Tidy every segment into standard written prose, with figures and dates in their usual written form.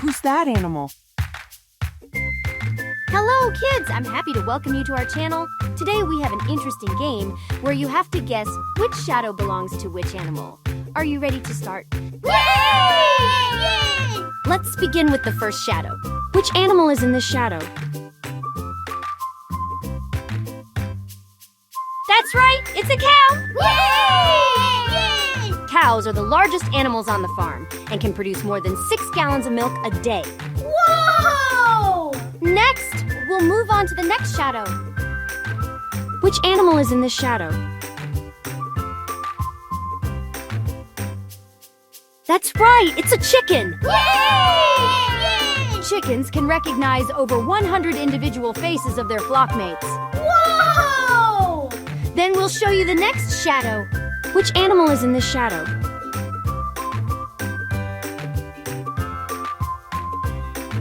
Who's that animal? Hello, kids! I'm happy to welcome you to our channel. Today we have an interesting game where you have to guess which shadow belongs to which animal. Are you ready to start? Yay! Let's begin with the first shadow. Which animal is in this shadow? That's right! It's a cow! Yay! Cows are the largest animals on the farm and can produce more than 6 gallons of milk a day. Whoa! Next, we'll move on to the next shadow. Which animal is in this shadow? That's right, it's a chicken! Yay! Chickens can recognize over 100 individual faces of their flockmates. Whoa! Then we'll show you the next shadow. Which animal is in this shadow?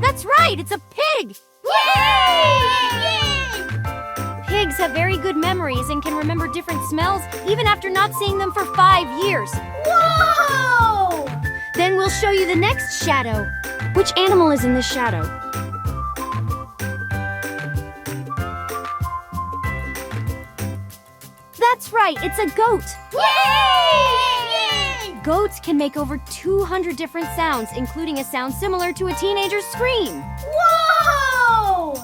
That's right, it's a pig! Yay! Pigs have very good memories and can remember different smells even after not seeing them for 5 years. Whoa! Then we'll show you the next shadow. Which animal is in this shadow? That's right, it's a goat. Yay! Goats can make over 200 different sounds, including a sound similar to a teenager's scream. Whoa!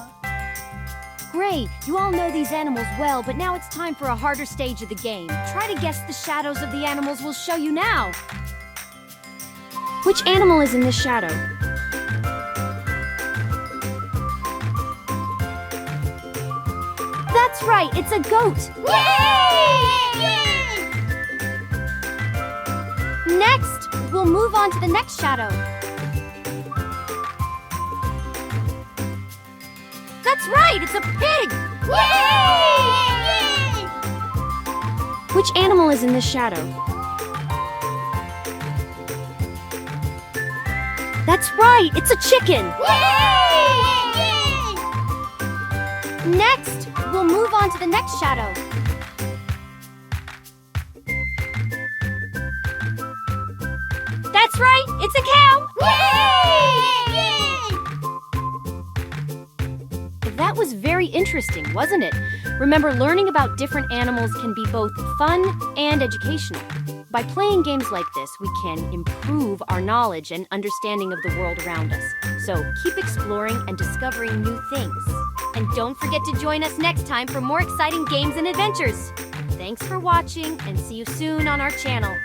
Great, you all know these animals well, but now it's time for a harder stage of the game. Try to guess the shadows of the animals we'll show you now. Which animal is in this shadow? That's right, it's a goat. Yay! Next, we'll move on to the next shadow. That's right, it's a pig. Yay! Which animal is in this shadow? That's right, it's a chicken. Yay! Next, we'll move on to the next shadow. That's right, it's a cow. That was very interesting, wasn't it? Remember, learning about different animals can be both fun and educational. By playing games like this, we can improve our knowledge and understanding of the world around us. So keep exploring and discovering new things. And don't forget to join us next time for more exciting games and adventures. Thanks for watching, and see you soon on our channel.